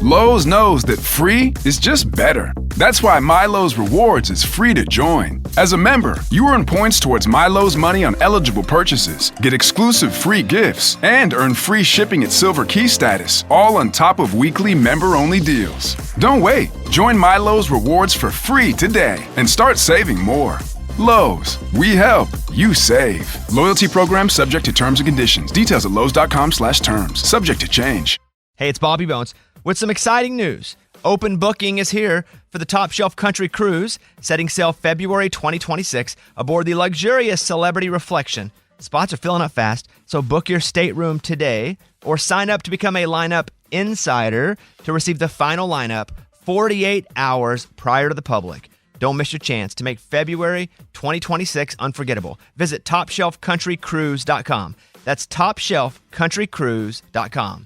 Lowe's knows that free is just better. That's why MyLowe's Rewards is free to join. As a member, you earn points towards MyLowe's money on eligible purchases, get exclusive free gifts, and earn free shipping at Silver Key status, all on top of weekly member-only deals. Don't wait. Join MyLowe's Rewards for free today and start saving more. Lowe's, we help, you save. Loyalty program subject to terms and conditions. Details at lowes.com/terms. Subject to change. Hey, it's Bobby Bones with some exciting news. Open booking is here for the Top Shelf Country Cruise, setting sail February 2026 aboard the luxurious Celebrity Reflection. Spots are filling up fast, so book your stateroom today or sign up to become a lineup insider to receive the final lineup 48 hours prior to the public. Don't miss your chance to make February 2026 unforgettable. Visit TopShelfCountryCruise.com. That's TopShelfCountryCruise.com.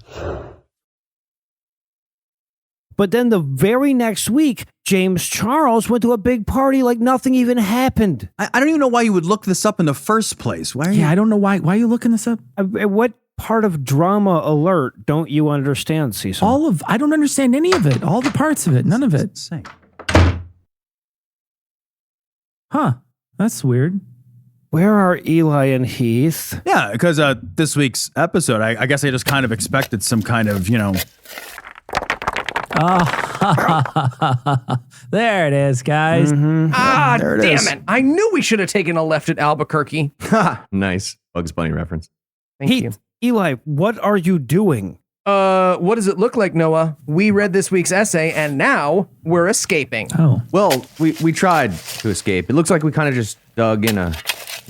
But then the very next week, James Charles went to a big party like nothing even happened. I don't even know why you would look this up in the first place. Why are you? I don't know why. Why are you looking this up? What part of Drama Alert don't you understand, Cecil? I don't understand any of it. All the parts of it. None of it. Insane. Huh. That's weird. Where are Eli and Heath? Yeah, because this week's episode, I guess I just kind of expected some kind of, There it is, guys. There it is. Damn it. I knew we should have taken a left at Albuquerque. Nice. Bugs Bunny reference. Thank Heath, Eli, what are you doing? What does it look like, Noah? We read this week's essay, and now we're escaping. Oh. Well, we tried to escape. It looks like we kind of just dug in a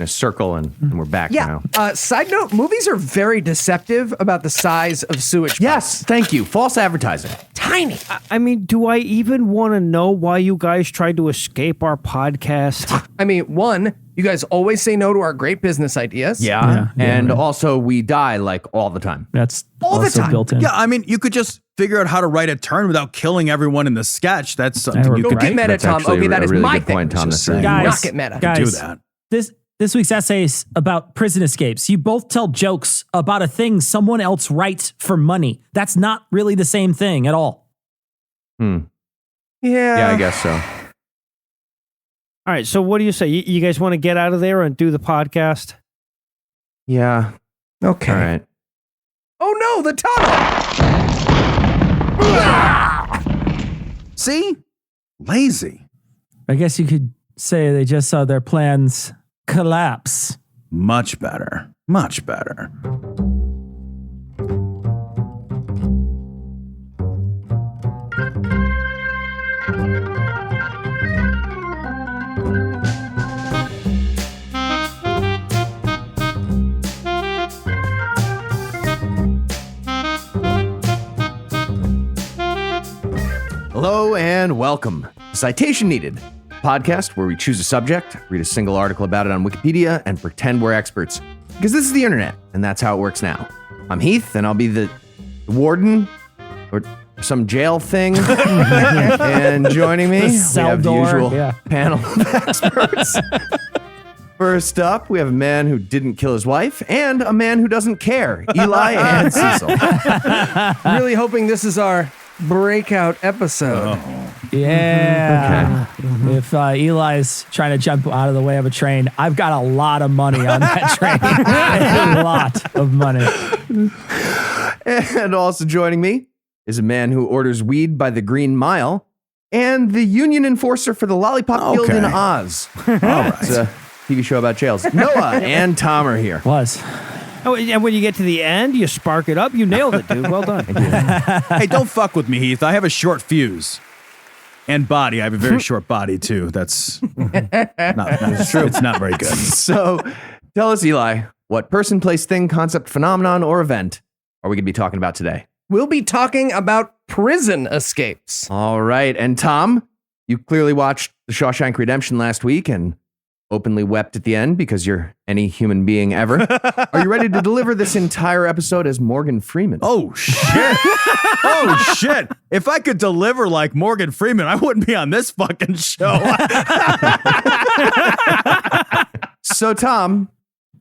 circle and we're back now. Side note, movies are very deceptive about the size of sewage. Yes, thank you. False advertising. Tiny. I mean, do I even want to know why you guys tried to escape our podcast? I mean, one, you guys always say no to our great business ideas. Yeah. And also we die like all the time. That's all the also time. built in. Yeah, I mean, you could just figure out how to write a turn without killing everyone in the sketch. That's something you Don't could get meta, That's Tom. actually Okay, that a is really my good thing. point, Tom. Just That's saying. right. Not get meta. do that. This week's essay is about prison escapes. You both tell jokes about a thing someone else writes for money. That's not really the same thing at all. Yeah, I guess so. All right, so what do you say? You guys want to get out of there and do the podcast? Yeah. Okay. All right. Oh no, the tunnel! See? Lazy. I guess you could say they just saw their plans collapse. Much better. Much better. Hello and welcome to Citation Needed, a podcast where we choose a subject, read a single article about it on Wikipedia, and pretend we're experts. Because this is the internet, and that's how it works now. I'm Heath, and I'll be the warden, or some jail thing. And joining me, we have the usual panel of experts. First up, we have a man who didn't kill his wife, and a man who doesn't care, Eli and Cecil. Really hoping this is our breakout episode. Yeah. If Eli's trying to jump out of the way of a train, I've got a lot of money on that train. A lot of money. And also joining me is a man who orders weed by the Green Mile and the union enforcer for the Lollipop Guild in Oz. All right. It's a TV show about jails. Noah and Tom are here. Oh, and when you get to the end, you spark it up. You nailed it, dude. Well done. Hey, don't fuck with me, Heath. I have a short fuse. And body. I have a very short body, too. That's not true. It's not very good. So tell us, Eli, what person, place, thing, concept, phenomenon, or event are we going to be talking about today? We'll be talking about prison escapes. All right. And Tom, you clearly watched The Shawshank Redemption last week and openly wept at the end because you're any human being ever. Are you ready to deliver this entire episode as Morgan Freeman? Oh, shit. Oh, shit. If I could deliver like Morgan Freeman, I wouldn't be on this fucking show. So, Tom,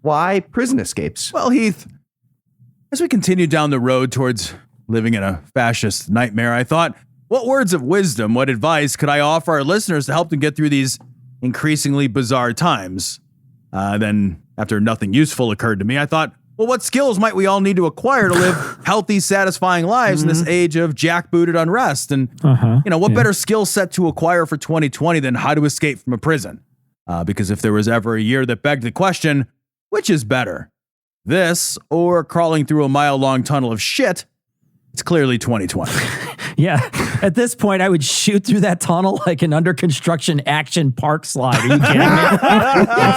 why prison escapes? Well, Heath, as we continue down the road towards living in a fascist nightmare, I thought, what words of wisdom, what advice could I offer our listeners to help them get through these increasingly bizarre times? Then, after nothing useful occurred to me, I thought, well, what skills might we all need to acquire to live healthy, satisfying lives in this age of jackbooted unrest? And, what better skill set to acquire for 2020 than how to escape from a prison? Because if there was ever a year that begged the question, which is better, this or crawling through a mile-long tunnel of shit, it's clearly 2020. Yeah. At this point, I would shoot through that tunnel like an under construction action park slide. Are you kidding me?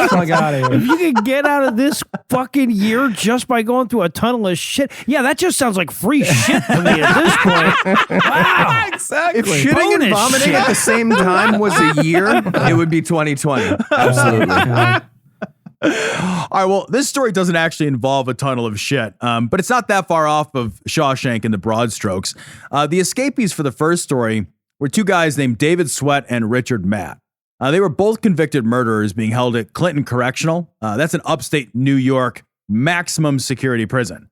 Fuck out of here. If you could get out of this fucking year just by going through a tunnel of shit, yeah, that just sounds like free shit to me at this point. Wow. Exactly. If shitting and Bonus vomiting shit. at the same time was a year, it would be 2020. Absolutely. All right, well, this story doesn't actually involve a tunnel of shit, but it's not that far off of Shawshank in the broad strokes. The escapees for the first story were two guys named David Sweat and Richard Matt. They were both convicted murderers being held at Clinton Correctional. That's an upstate New York maximum security prison.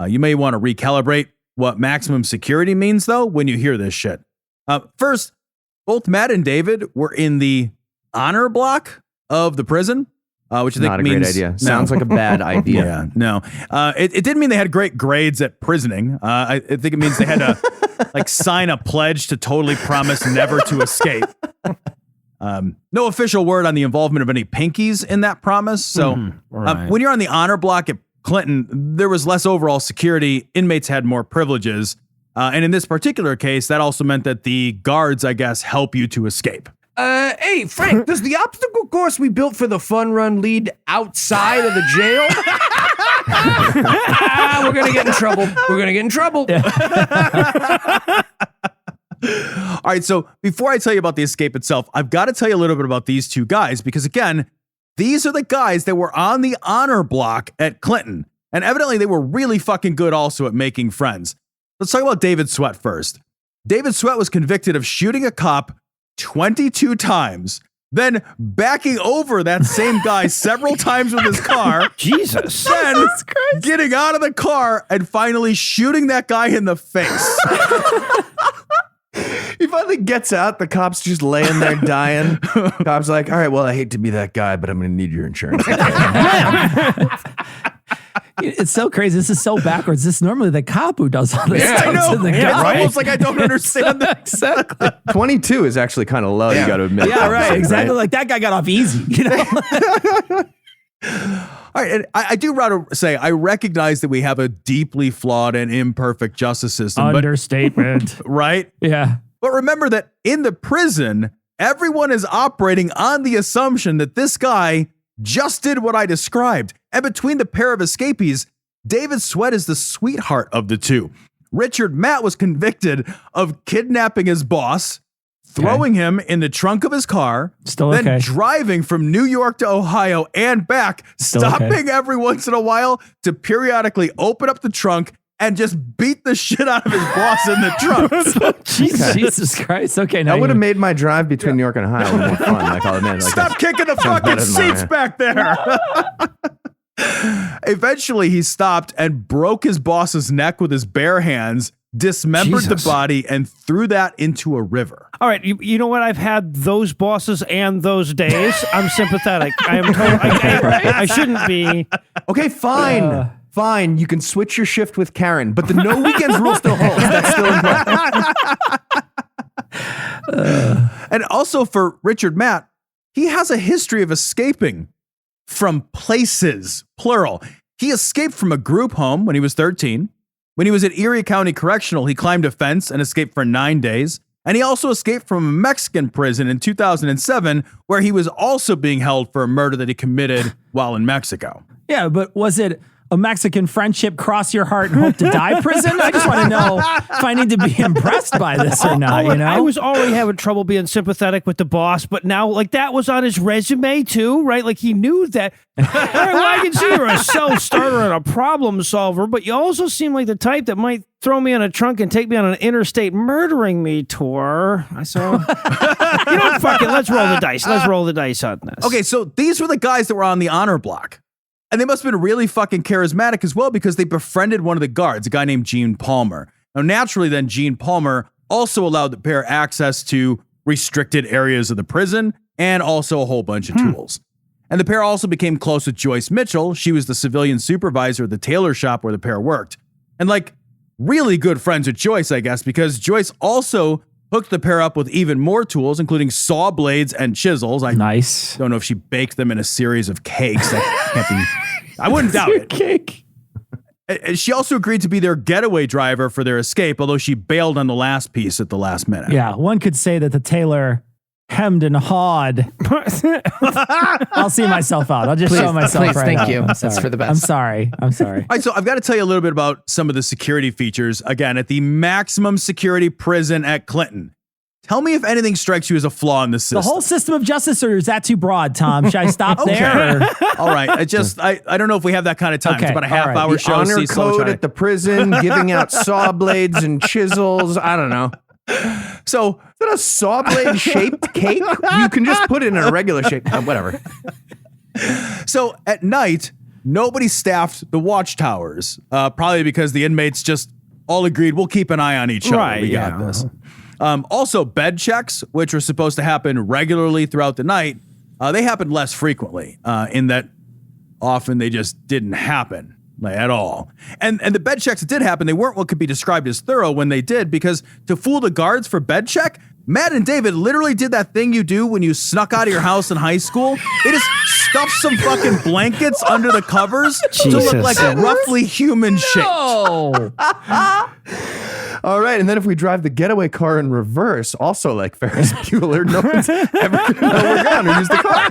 You may want to recalibrate what maximum security means, though, when you hear this shit. First, both Matt and David were in the honor block of the prison. Which I think Not a means, great idea. No. Sounds like a bad idea. Yeah, no. It didn't mean they had great grades at prisoning. I think it means they had to sign a pledge to totally promise never to escape. No official word on the involvement of any pinkies in that promise. So when you're on the honor block at Clinton, there was less overall security. Inmates had more privileges. And in this particular case, that also meant that the guards, I guess, help you to escape. Hey, Frank, does the obstacle course we built for the fun run lead outside of the jail? We're going to get in trouble. We're going to get in trouble. All right, so before I tell you about the escape itself, I've got to tell you a little bit about these two guys, because again, these are the guys that were on the honor block at Clinton. And evidently they were really fucking good also at making friends. Let's talk about David Sweat first. David Sweat was convicted of shooting a cop 22 times, then backing over that same guy several times with his car. Jesus. Then getting out of the car and finally shooting that guy in the face. He finally gets out. The cop's just laying there dying. Cop's like, all right, well, I hate to be that guy, but I'm going to need your insurance. It's so crazy. This is so backwards. This is normally the cop who does all this stuff. I know. to the It's guy. almost like I don't understand that. Exactly. 22 is actually kind of low, you got to admit. Yeah, right. Exactly. Like that guy got off easy. You know. All right, and I do rather say I recognize that we have a deeply flawed and imperfect justice system, Understatement. but right? Yeah. But remember that in the prison, everyone is operating on the assumption that this guy just did what I described. And between the pair of escapees, David Sweat is the sweetheart of the two. Richard Matt was convicted of kidnapping his boss, throwing him in the trunk of his car, Still then okay. driving from New York to Ohio and back, Still stopping okay. every once in a while to periodically open up the trunk and just beat the shit out of his boss in the trunk. Jesus Christ. Okay. Now That would have you- made my drive between New York and Ohio a little more fun. Like, I'll admit, like, Stop kicking the sounds fucking better than mine. seats back there. Eventually, he stopped and broke his boss's neck with his bare hands, dismembered Jesus. the body, and threw that into a river. All right, you know what? I've had those bosses and those days. I'm sympathetic. I am totally. I shouldn't be. Okay, fine. Fine. You can switch your shift with Karen, but the no weekends rule still holds. That's still important. And also for Richard Matt, he has a history of escaping from places, plural. He escaped from a group home when he was 13. When he was at Erie County Correctional, he climbed a fence and escaped for 9 days. And he also escaped from a Mexican prison in 2007, where he was also being held for a murder that he committed while in Mexico. Yeah, but was it a Mexican friendship, cross your heart and hope to die prison? I just want to know if I need to be impressed by this or not, you know? I was already having trouble being sympathetic with the boss, but now, like, that was on his resume too, right? Like, he knew that. All right, well, I can see you're a self-starter and a problem solver, but you also seem like the type that might throw me in a trunk and take me on an interstate murdering me tour. So, you know, fuck it. Let's roll the dice. Let's roll the dice on this. Okay, so these were the guys that were on the honor block. And they must have been really fucking charismatic as well, because they befriended one of the guards, a guy named Gene Palmer. Now, naturally, then Gene Palmer also allowed the pair access to restricted areas of the prison and also a whole bunch of tools. And the pair also became close with Joyce Mitchell. She was the civilian supervisor at the tailor shop where the pair worked. And like really good friends with Joyce, I guess, because Joyce also hooked the pair up with even more tools, including saw blades and chisels. I Nice. don't know if she baked them in a series of cakes. That can't be, I wouldn't doubt it. Cake. And she also agreed to be their getaway driver for their escape, although she bailed on the last piece at the last minute. Yeah, one could say that the tailor hemmed and hawed. I'll see myself out. I'll just show myself please, right thank out. you. I'm That's sorry. for the best. I'm sorry. All right, so I've got to tell you a little bit about some of the security features, again, at the maximum security prison at Clinton. Tell me if anything strikes you as a flaw in the system. The whole system of justice, or is that too broad, Tom? Should I stop there? Or? All right, I don't know if we have that kind of time. Okay, It's about a all half right. hour The show. honor Cecil, code trying at the prison, giving out saw blades and chisels. I don't know. So Is that a saw blade shaped cake? You can just put it in a regular shape. Whatever. So at night, nobody staffed the watchtowers, probably because the inmates just all agreed, we'll keep an eye on each other. Right, We got yeah. this. Also, bed checks, which were supposed to happen regularly throughout the night, they happened less frequently, in that often they just didn't happen at all. And the bed checks that did happen, they weren't what could be described as thorough when they did, because to fool the guards for bed check, Matt and David literally did that thing you do when you snuck out of your house in high school. They just stuffed some fucking blankets under the covers to look Jesus. like roughly human shape. Oh, All right, and then if we drive the getaway car in reverse, also like Ferris Bueller, no one's ever going to know we're gone or use the car.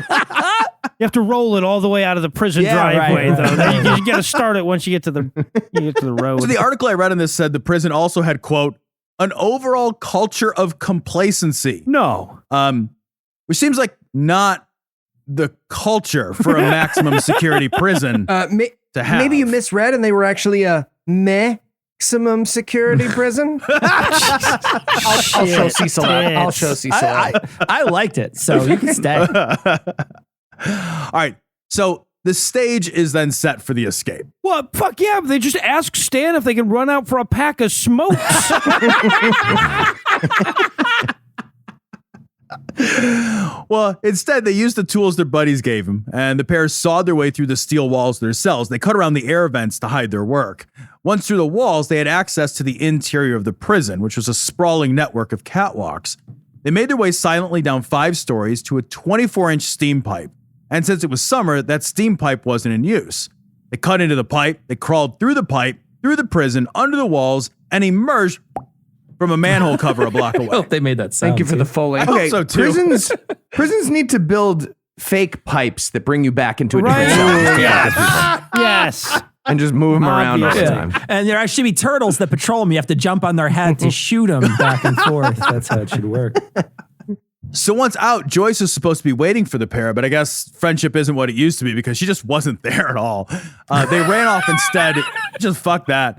You have to roll it all the way out of the prison Yeah, right, driveway, right. though. Then you got to start it once you get to the road. So the article I read on this said the prison also had, quote, an overall culture of complacency, No. which seems like not the culture for a maximum security prison to have. Maybe you misread and they were actually a maximum security prison. I'll show Cecil that. I'll show Cecil that. I liked it, so you can stay. All right, so the stage is then set for the escape. Well, fuck yeah. They just ask Stan if they can run out for a pack of smokes. Well, instead, they used the tools their buddies gave them, and the pair sawed their way through the steel walls of their cells. They cut around the air vents to hide their work. Once through the walls, they had access to the interior of the prison, which was a sprawling network of catwalks. They made their way silently down 5 stories to a 24-inch steam pipe. And since it was summer, that steam pipe wasn't in use. They cut into the pipe, they crawled through the pipe, through the prison, under the walls, and emerged from a manhole cover a block away. I hope they made that sound. Thank you for the too. Foley. I hope so, too. Prisons need to build fake pipes that bring you back into a Right. different cell Yes. and just move them around all the Obviously. time. And there actually be turtles that patrol them. You have to jump on their head to shoot them back and forth. That's how it should work. So once out, Joyce was supposed to be waiting for the pair, but I guess friendship isn't what it used to be because she just wasn't there at all. They ran off instead. Just fuck that.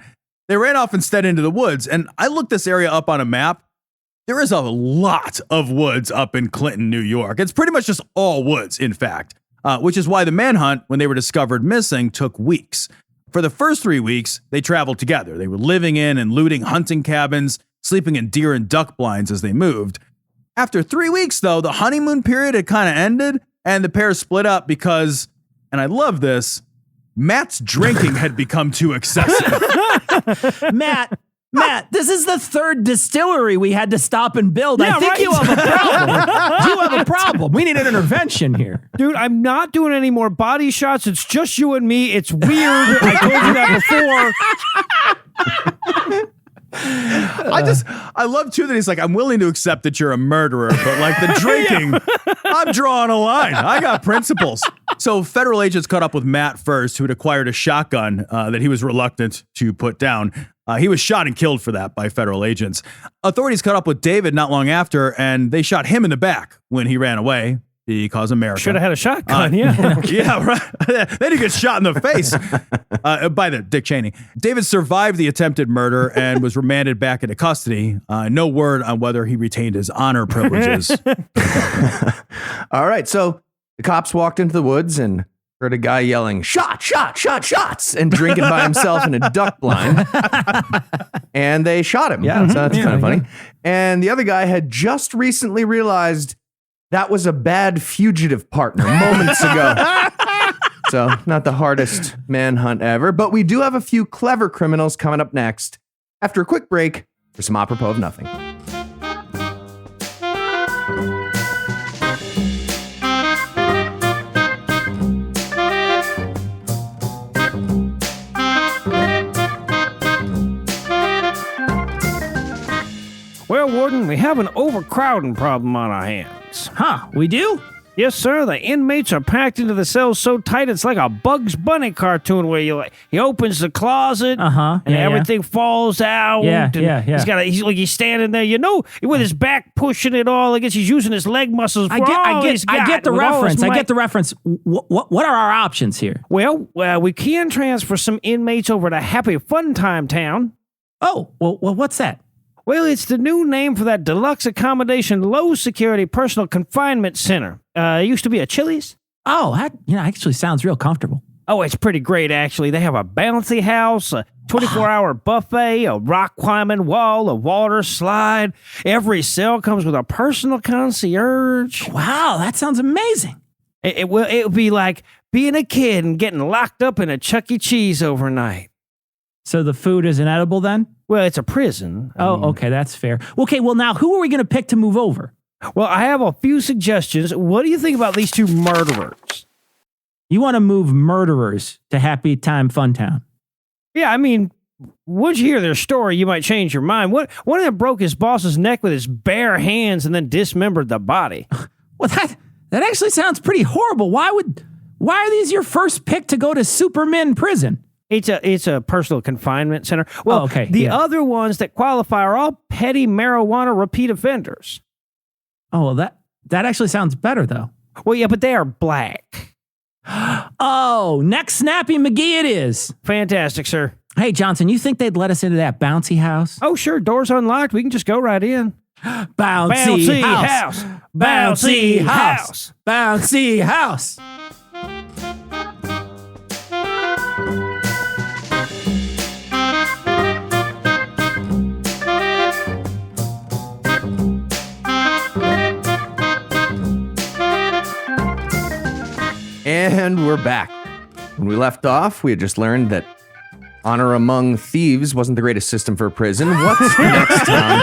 They ran off instead into the woods. And I looked this area up on a map. There is a lot of woods up in Clinton, New York. It's pretty much just all woods, in fact, which is why the manhunt, when they were discovered missing, took weeks. For the first 3 weeks, they traveled together. They were living in and looting hunting cabins, sleeping in deer and duck blinds as they moved. After 3 weeks, though, the honeymoon period had kind of ended, and the pair split up because, and I love this, Matt's drinking had become too excessive. Matt, this is the 3rd distillery we had to stop and build. Yeah, I think right. you have a problem. You have a problem. We need an intervention here. Dude, I'm not doing any more body shots. It's just you and me. It's weird. I told you that before. I love too that he's like, I'm willing to accept that you're a murderer, but like the drinking, I'm drawing a line. I got principles. So federal agents caught up with Matt first, who had acquired a shotgun that he was reluctant to put down. He was shot and killed for that by federal agents. Authorities caught up with David not long after, and they shot him in the back when he ran away because America. Should have had a shotgun, yeah. Yeah, right. Then he gets shot in the face by the Dick Cheney. David survived the attempted murder and was remanded back into custody. No word on whether he retained his honor privileges. All right, so the cops walked into the woods and heard a guy yelling, "Shot, shot, shot, shots," and drinking by himself in a duck blind. And they shot him. Yeah. So that's Yeah, kind of funny. yeah. And the other guy had just recently realized that was a bad fugitive partner moments ago. So not the hardest manhunt ever, but we do have a few clever criminals coming up next after a quick break for some apropos of nothing. Well, Warden, we have an overcrowding problem on our hands. Huh, we do? Yes, sir. The inmates are packed into the cells so tight it's like a Bugs Bunny cartoon where he opens the closet Uh-huh. and Yeah, yeah. everything falls out. Yeah, and yeah, yeah. He's standing there, with his back pushing it all. I guess he's using his leg muscles. For all he's got, I get the with all his reference. I might. get the reference. What are our options here? Well, we can transfer some inmates over to Happy Fun Time Town. Oh, well, what's that? Well, it's the new name for that deluxe accommodation, low security personal confinement center. It used to be a Chili's. Oh, that actually sounds real comfortable. Oh, it's pretty great, actually. They have a bouncy house, a 24-hour buffet, a rock climbing wall, a water slide. Every cell comes with a personal concierge. Wow, that sounds amazing. It would be like being a kid and getting locked up in a Chuck E. Cheese overnight. So the food is inedible then? Well, it's a prison. Oh, okay, that's fair. Okay, well, now who are we going to pick to move over? Well, I have a few suggestions. What do you think about these two murderers? You want to move murderers to Happy Time Fun Town? Yeah, I mean, once you hear their story, you might change your mind. One of them broke his boss's neck with his bare hands and then dismembered the body. Well, that actually sounds pretty horrible. Why are these your first pick to go to Supermen prison? It's a personal confinement center. Well, okay, the yeah. other ones that qualify are all petty marijuana repeat offenders. Oh, well, that actually sounds better, though. Well, yeah, but they are black. Oh, next Snappy McGee it is. Fantastic, sir. Hey, Johnson, you think they'd let us into that bouncy house? Oh, sure, door's unlocked. We can just go right in. Bouncy house. Bouncy house. Bouncy house. And we're back. When we left off, we had just learned that honor among thieves wasn't the greatest system for a prison. What's next, Tom?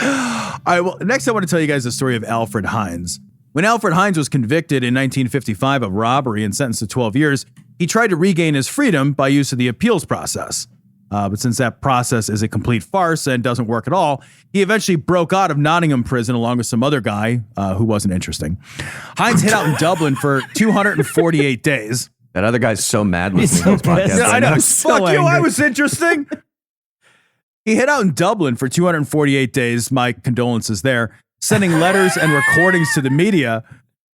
All right, well, next I want to tell you guys the story of Alfred Hines. When Alfred Hines was convicted in 1955 of robbery and sentenced to 12 years, he tried to regain his freedom by use of the appeals process. But since that process is a complete farce and doesn't work at all, he eventually broke out of Nottingham prison along with some other guy who wasn't interesting. Hines hid out in Dublin for 248 days. That other guy's so mad listening to this podcast. Yeah, I know. so Fuck you, I angry. was interesting. He hid out in Dublin for 248 days. My condolences there. Sending letters and recordings to the media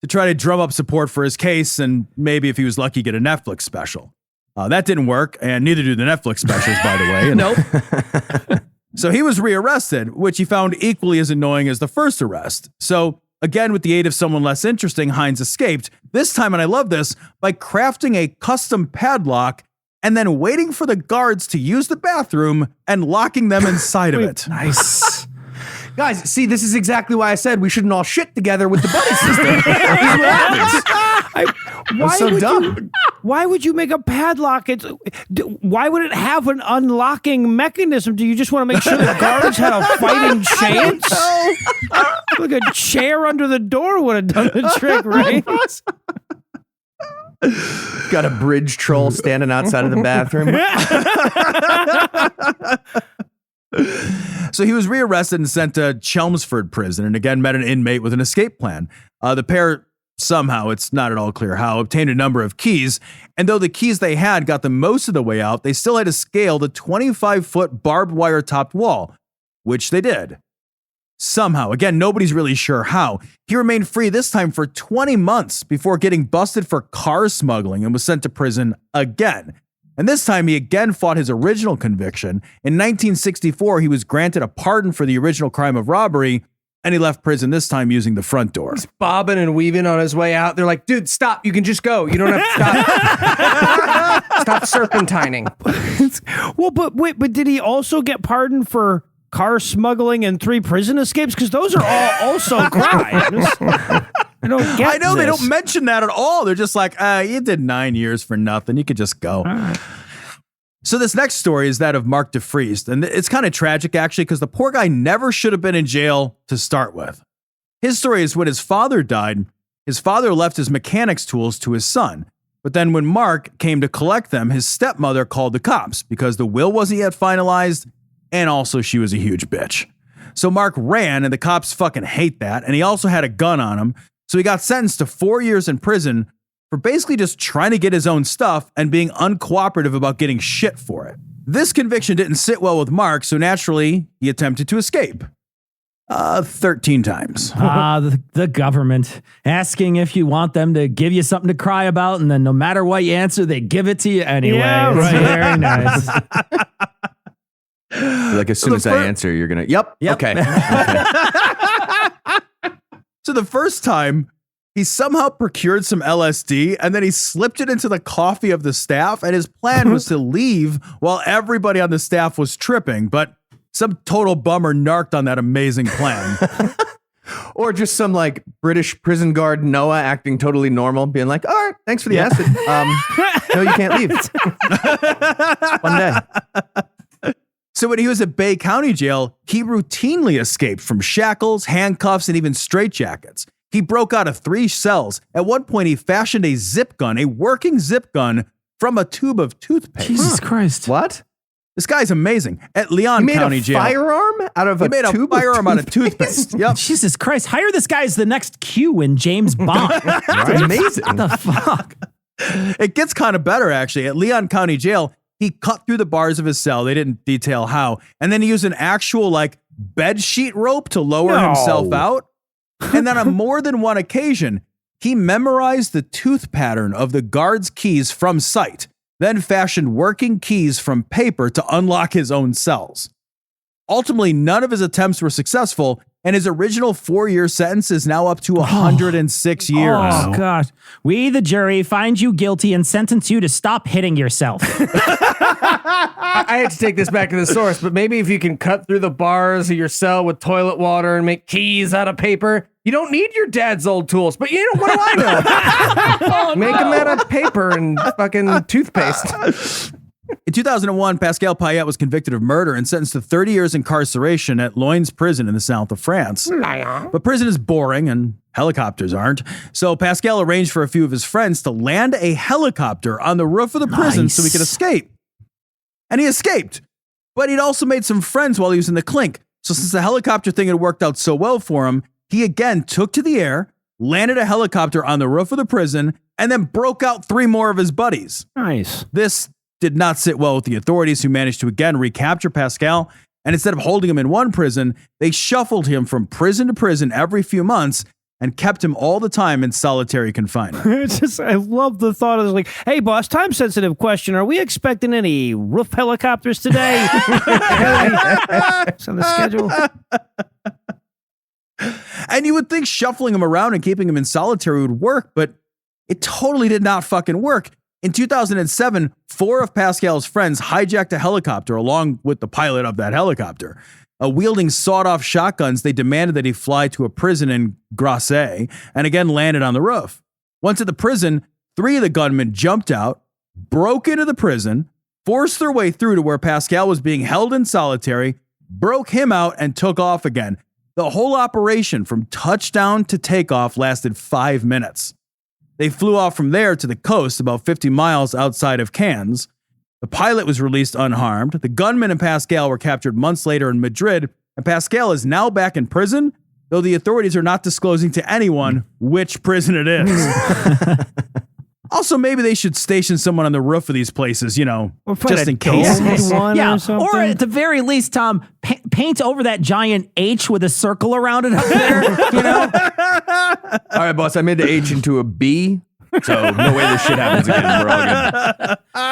to try to drum up support for his case and maybe, if he was lucky, get a Netflix special. That didn't work, and neither do the Netflix specials, by the way. Nope. So he was rearrested, which he found equally as annoying as the first arrest. So again, with the aid of someone less interesting, Hines escaped. This time, and I love this, by crafting a custom padlock and then waiting for the guards to use the bathroom and locking them inside of it. Nice. Guys, see, this is exactly why I said we shouldn't all shit together with the buddy system. This is what happens. Why would you make a padlock? Why would it have an unlocking mechanism? Do you just want to make sure the guards had a fighting chance? Like a chair under the door would have done the trick, right? Got a bridge troll standing outside of the bathroom. So he was rearrested and sent to Chelmsford prison and again met an inmate with an escape plan. The pair somehow, it's not at all clear how, obtained a number of keys. And though the keys they had got them most of the way out, they still had to scale the 25-foot barbed wire topped wall, which they did. Somehow, again, nobody's really sure how. He remained free this time for 20 months before getting busted for car smuggling and was sent to prison again. And this time he again fought his original conviction. In 1964, he was granted a pardon for the original crime of robbery, and he left prison, this time using the front door. Bobbing and weaving on his way out. They're like, dude, stop. You can just go. You don't have to stop. Stop serpentining. Well, but did he also get pardoned for car smuggling and 3 prison escapes? Because those are all also crimes. I don't get I know this. they don't mention that at all. They're just like, you did 9 years for nothing. You could just go. So this next story is that of Mark DeFriest, and it's kind of tragic actually because the poor guy never should have been in jail to start with. His story is when his father died, his father left his mechanics tools to his son. But then when Mark came to collect them, his stepmother called the cops because the will wasn't yet finalized, and also she was a huge bitch. So Mark ran, and the cops fucking hate that, and he also had a gun on him, so he got sentenced to 4 years in prison for basically just trying to get his own stuff and being uncooperative about getting shit for it. This conviction didn't sit well with Mark, so naturally, he attempted to escape. 13 times. The government asking if you want them to give you something to cry about, and then no matter what you answer, they give it to you anyway. Yeah, It's right. very nice. Like as soon as I answer, you're gonna. Yep. Okay. So the first time, he somehow procured some LSD and then he slipped it into the coffee of the staff, and his plan was to leave while everybody on the staff was tripping, but some total bummer narked on that amazing plan. Or just some like British prison guard Noah acting totally normal, being like, all right, thanks for the acid. No, you can't leave. One day. So when he was at Bay County Jail, he routinely escaped from shackles, handcuffs, and even straitjackets. He broke out of 3 cells. At one point, he fashioned a zip gun, a working zip gun, from a tube of toothpaste. Jesus Christ. What? This guy's amazing. At Leon He made County a Jail. firearm out of He a made a tube firearm out of toothpaste? toothpaste. Yep. Jesus Christ. Hire this guy as the next Q in James Bond. That's amazing. What the fuck? It gets kind of better, actually. At Leon County Jail, he cut through the bars of his cell. They didn't detail how. And then he used an actual, like, bed sheet rope to lower himself out. And then on more than one occasion, he memorized the tooth pattern of the guard's keys from sight, then fashioned working keys from paper to unlock his own cells. Ultimately, none of his attempts were successful, and his original 4-year sentence is now up to 106 years. Oh, gosh. We, the jury, find you guilty and sentence you to stop hitting yourself. I had to take this back to the source, but maybe if you can cut through the bars of your cell with toilet water and make keys out of paper, you don't need your dad's old tools. But you know, what do I know? Make them out of paper and fucking toothpaste. In 2001, Pascal Payette was convicted of murder and sentenced to 30 years incarceration at Loins Prison in the south of France. But prison is boring and helicopters aren't. So Pascal arranged for a few of his friends to land a helicopter on the roof of the prison so he could escape. And he escaped. But he'd also made some friends while he was in the clink. So since the helicopter thing had worked out so well for him, he again took to the air, landed a helicopter on the roof of the prison, and then broke out 3 more of his buddies. Nice. This did not sit well with the authorities, who managed to again recapture Pascal. And instead of holding him in one prison, they shuffled him from prison to prison every few months and kept him all the time in solitary confinement. It's just, I love the thought of like, hey, boss, time sensitive question. Are we expecting any roof helicopters today? It's on the schedule. And you would think shuffling him around and keeping him in solitary would work, but it totally did not fucking work. In 2007, 4 of Pascal's friends hijacked a helicopter along with the pilot of that helicopter. Wielding sawed-off shotguns, they demanded that he fly to a prison in Grasse and again landed on the roof. Once at the prison, 3 of the gunmen jumped out, broke into the prison, forced their way through to where Pascal was being held in solitary, broke him out, and took off again. The whole operation from touchdown to takeoff lasted 5 minutes. They flew off from there to the coast about 50 miles outside of Cannes. The pilot was released unharmed. The gunman and Pascal were captured months later in Madrid, and Pascal is now back in prison, though the authorities are not disclosing to anyone which prison it is. Also, maybe they should station someone on the roof of these places, you know, just in case. Or at the very least, Tom, paint over that giant H with a circle around it up there, you know? All right, boss, I made the H into a B, so no way this shit happens again. We're all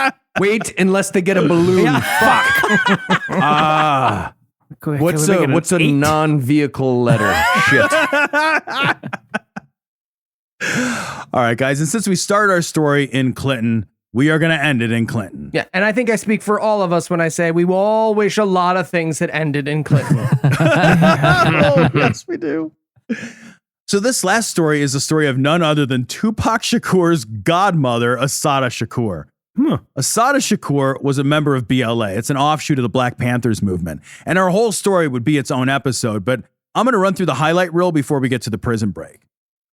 good. Wait unless they get a balloon. Fuck. What's a non-vehicle letter? Shit. All right, guys. And since we started our story in Clinton, we are going to end it in Clinton. Yeah, and I think I speak for all of us when I say we will all wish a lot of things had ended in Clinton. Oh, yes, we do. So this last story is a story of none other than Tupac Shakur's godmother, Assata Shakur. Assata Shakur was a member of BLA. It's an offshoot of the Black Panthers movement. And our whole story would be its own episode, but I'm going to run through the highlight reel before we get to the prison break.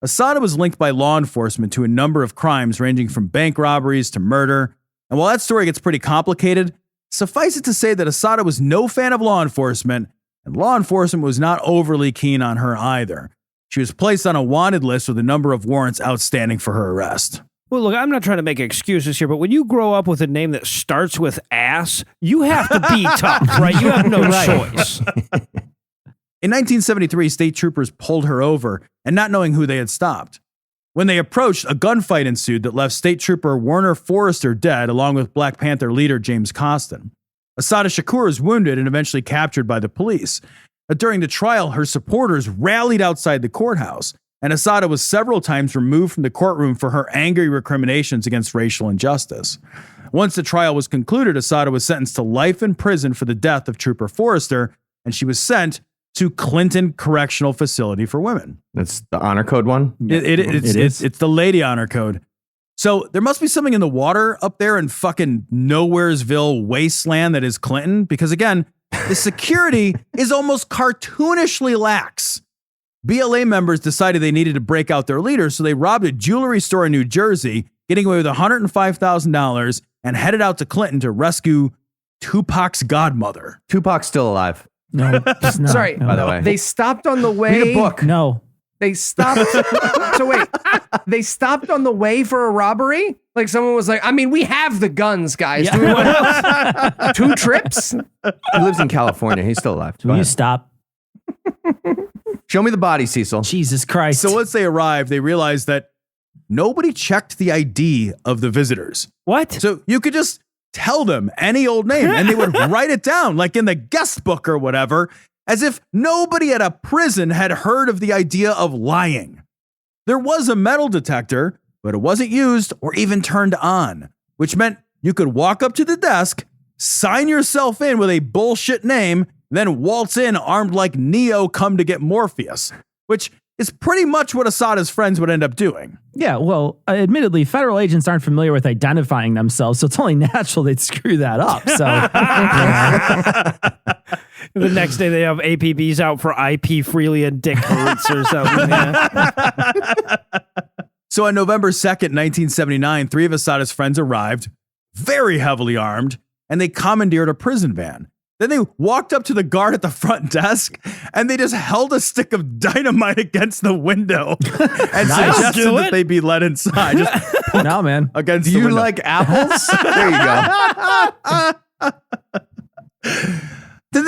Assata was linked by law enforcement to a number of crimes ranging from bank robberies to murder. And while that story gets pretty complicated, suffice it to say that Assata was no fan of law enforcement, and law enforcement was not overly keen on her either. She was placed on a wanted list with a number of warrants outstanding for her arrest. Well, look, I'm not trying to make excuses here, but when you grow up with a name that starts with ass, you have to be tough, right? You have no choice. In 1973, state troopers pulled her over and not knowing who they had stopped. When they approached, a gunfight ensued that left state trooper Werner Forrester dead, along with Black Panther leader James Costin. Assata Shakur was wounded and eventually captured by the police. But during the trial, her supporters rallied outside the courthouse, and Assata was several times removed from the courtroom for her angry recriminations against racial injustice. Once the trial was concluded, Assata was sentenced to life in prison for the death of Trooper Forrester, and she was sent to Clinton Correctional Facility for Women. That's the honor code one? It's the lady honor code. So there must be something in the water up there in fucking Nowheresville wasteland that is Clinton, because again, the security is almost cartoonishly lax. BLA members decided they needed to break out their leader, so they robbed a jewelry store in New Jersey, getting away with $105,000, and headed out to Clinton to rescue Tupac's godmother. Tupac's still alive. No, it's not. Sorry, By the way. they stopped on the way. Read a book. No. They stopped. So wait, they stopped on the way for a robbery? Like someone was like, I mean, we have the guns, guys. Do we want 2 trips? He lives in California. He's still alive. Go Will you ahead. stop? Show me the body, Cecil. Jesus Christ. So once they arrived, they realized that nobody checked the ID of the visitors. What? So you could just tell them any old name and they would write it down like in the guest book or whatever, as if nobody at a prison had heard of the idea of lying. There was a metal detector, but it wasn't used or even turned on, which meant you could walk up to the desk, sign yourself in with a bullshit name, then waltz in armed like Neo come to get Morpheus, which is pretty much what Assata's friends would end up doing. Yeah, well, admittedly, federal agents aren't familiar with identifying themselves, so it's only natural they'd screw that up. So The next day they have APBs out for IP Freely and Dick Hurts or something. Yeah. So on November 2nd, 1979, 3 of Assata's friends arrived, very heavily armed, and they commandeered a prison van. Then they walked up to the guard at the front desk and they just held a stick of dynamite against the window and suggested that they be let inside. Just no, man. against Do the you window. like apples? There you go. Then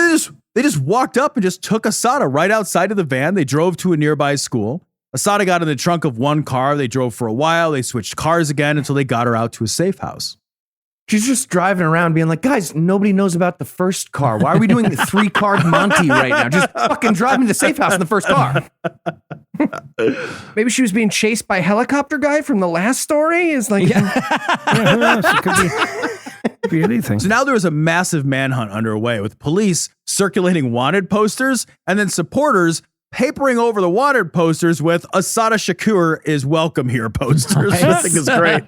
they just walked up and just took Assata right outside of the van. They drove to a nearby school. Assata got in the trunk of one car. They drove for a while. They switched cars again until they got her out to a safe house. She's just driving around being like, guys, nobody knows about the first car. Why are we doing the 3-card Monty right now? Just fucking drive me to the safe house in the first car. Maybe she was being chased by a helicopter guy from the last story. Is like, Yeah, who knows? It could be anything. So now there was a massive manhunt underway with police circulating wanted posters and then supporters papering over the wanted posters with Assata Shakur is welcome here posters. I think is great.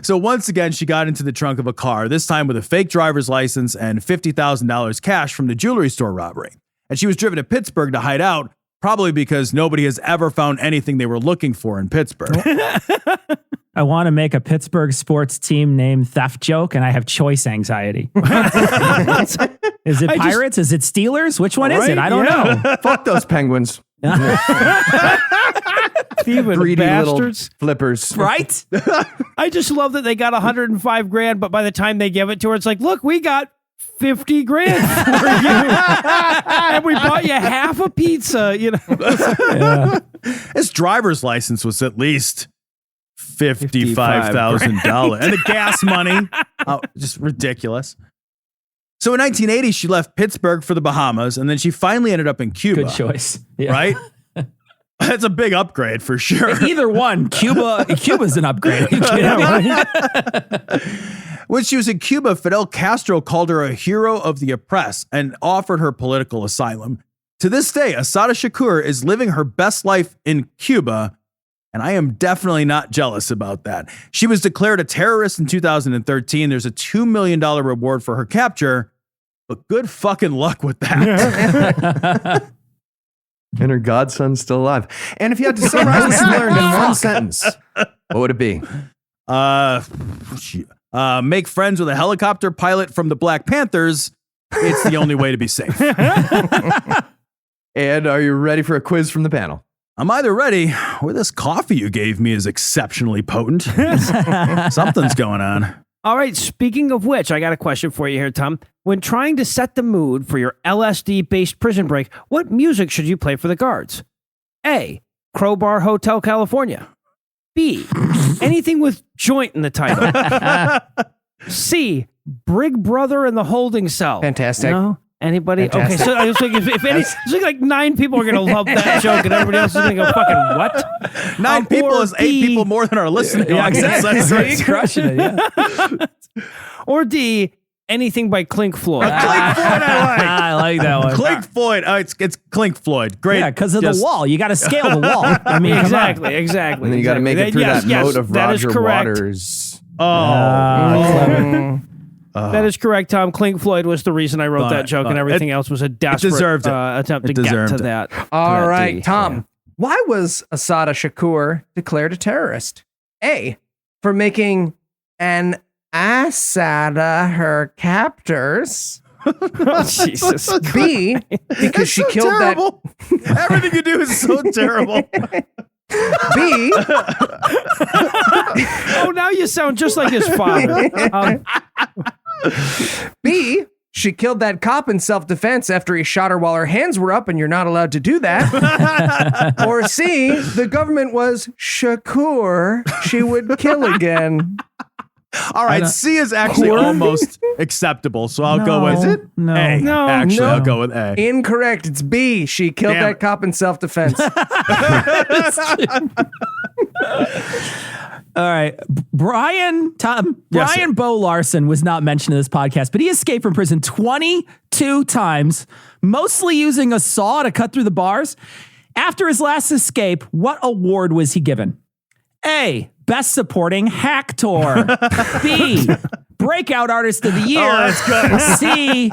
So once again, she got into the trunk of a car, this time with a fake driver's license and $50,000 cash from the jewelry store robbery. And she was driven to Pittsburgh to hide out, probably because nobody has ever found anything they were looking for in Pittsburgh. I want to make a Pittsburgh sports team name theft joke, and I have choice anxiety. Is it Pirates? Is it Steelers? Which one is it? I don't know. Fuck those Penguins. Thieving Greedy bastards. little flippers. Right? I just love that they got 105 grand, but by the time they give it to her, it's like, look, we got 50 grand for you. And we bought you half a pizza, you know. Yeah. His driver's license was at least $55,000. And the gas money, just ridiculous. So in 1980, she left Pittsburgh for the Bahamas, and then she finally ended up in Cuba. Good choice. Yeah. Right? That's a big upgrade for sure. Either one, Cuba's an upgrade. When she was in Cuba, Fidel Castro called her a hero of the oppressed and offered her political asylum. To this day, Asada Shakur is living her best life in Cuba, and I am definitely not jealous about that. She was declared a terrorist in 2013. There's a $2 million reward for her capture, but good fucking luck with that. And her godson's still alive. And if you had to summarize what you learned in one sentence, what would it be? Make friends with a helicopter pilot from the Black Panthers. It's the only way to be safe. And are you ready for a quiz from the panel? I'm either ready or this coffee you gave me is exceptionally potent. Something's going on. All right, speaking of which, I got a question for you here, Tom. When trying to set the mood for your LSD-based prison break, what music should you play for the guards? A. Crowbar Hotel California. B. Anything with joint in the title. C. Brig Brother in the Holding Cell. Fantastic. No? Anybody? Fantastic. Okay, so I was thinking if any, it's like 9 people are going to love that joke and everybody else is going to go, fucking what? 9 people or is 8 D- people more than our listening Yeah, audience. exactly. That's You're crushing it. Yeah. Or D. Anything by Clink Floyd. Clink Floyd, I like that one. Clink Floyd. It's Clink Floyd. Great. Yeah, because of Just- the wall. You got to scale the wall. I mean, Exactly. And then you got to make it through Yes, that moat of that is Roger correct. Waters. That is correct, Tom. Clink Floyd was the reason I wrote that joke, and everything else was a desperate deserved it. attempt to It get to deserved it. that. All to that right, D. Tom. Why was Asada Shakur declared a terrorist? A. For making an Asada her captors. Oh, Jesus. B. Because she so killed terrible. Everything you do is so terrible. that. B. Oh, now you sound just like his father. B. She killed that cop in self-defense after he shot her while her hands were up, and you're not allowed to do that. Or C. The government was Shakur. She would kill again. All right, C is actually almost acceptable, so I'll go with No. A. No. Actually, No. I'll go with A. Incorrect. It's B. She killed Damn that it. cop in self-defense. All right. Brian Yes, sir. Bo Larson was not mentioned in this podcast, but he escaped from prison 22 times, mostly using a saw to cut through the bars. After his last escape, what award was he given? A. Best Supporting Actor. B. Breakout Artist of the Year. Oh, that's good. C.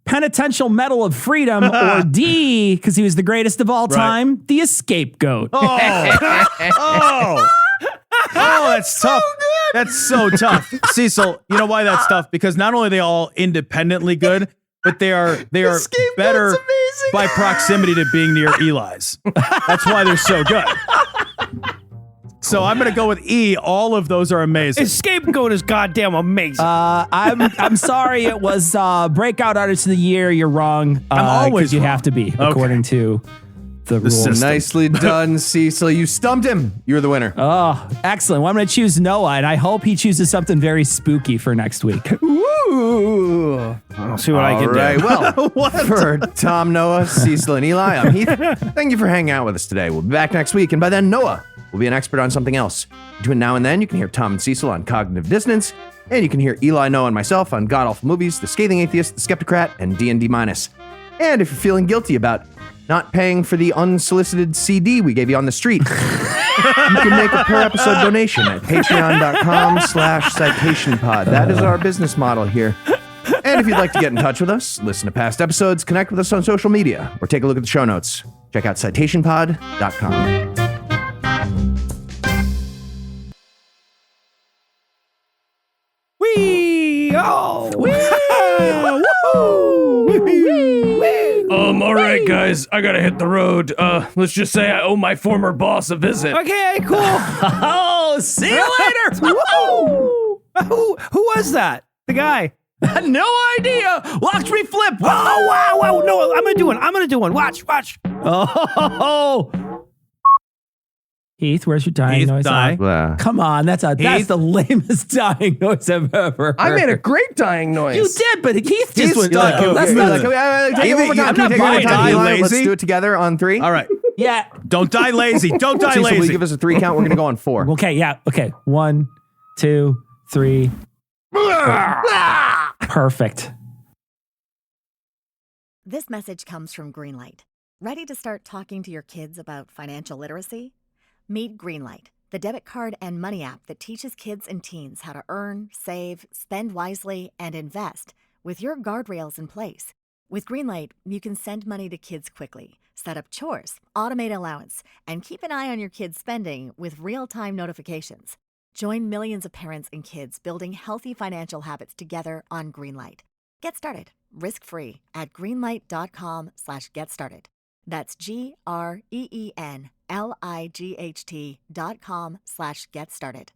Penitential Medal of Freedom. Or D. Because he was the greatest of all time, the Escapegoat. Oh, that's tough. That's so tough. Cecil, you know why that's tough? Because not only are they all independently good, but they are better by proximity to being near Eli's. That's why they're so good. So I'm going to go with E. All of those are amazing. Scapegoat is goddamn amazing. I'm sorry. It was Breakout Artist of the Year. You're wrong. I'm always 'cause you wrong. have to be according to the rules. system. Nicely done, Cecil. You stumped him. You're the winner. Oh, excellent. Well, I'm going to choose Noah, and I hope he chooses something very spooky for next week. Ooh. I'll see what I All can right. do. Well, for Tom, Noah, Cecil, and Eli, I'm Heath. Thank you for hanging out with us today. We'll be back next week, and by then, Noah will be an expert on something else. Between now and then, you can hear Tom and Cecil on cognitive dissonance, and you can hear Eli, Noah, and myself on God Awful Movies, The Scathing Atheist, The Skeptocrat, and D&D minus. And if you're feeling guilty about not paying for the unsolicited CD we gave you on the street, you can make a per episode donation at patreon.com/citationpod. That is our business model here. And if you'd like to get in touch with us, listen to past episodes, connect with us on social media, or take a look at the show notes, check out citationpod.com. All right, guys, I gotta hit the road. Let's just say I owe my former boss a visit. Okay, cool. Oh, see you later. Who was that? The guy. No idea. Watch me flip. Oh, wow. No, I'm gonna do one. Watch. Oh, Heath, where's your dying Heath, noise? die. Come on, that's the lamest dying noise I've ever heard. I made a great dying noise. You did, but Heath just went. Like, That's not- take it one more time. I'm Can we not take it one more buying time? it. Eli? Let's Lazy. do it together on 3. All right. yeah. Don't die lazy. Don't die Cecil, will you lazy. give us a 3 count? We're going to go on 4. Okay, yeah. Okay. 1, 2, 3. Perfect. This message comes from Greenlight. Ready to start talking to your kids about financial literacy? Meet Greenlight, the debit card and money app that teaches kids and teens how to earn, save, spend wisely, and invest with your guardrails in place. With Greenlight, you can send money to kids quickly, set up chores, automate allowance, and keep an eye on your kids' spending with real-time notifications. Join millions of parents and kids building healthy financial habits together on Greenlight. Get started risk-free at greenlight.com/get-started. That's GREENLIGHT.com/get started.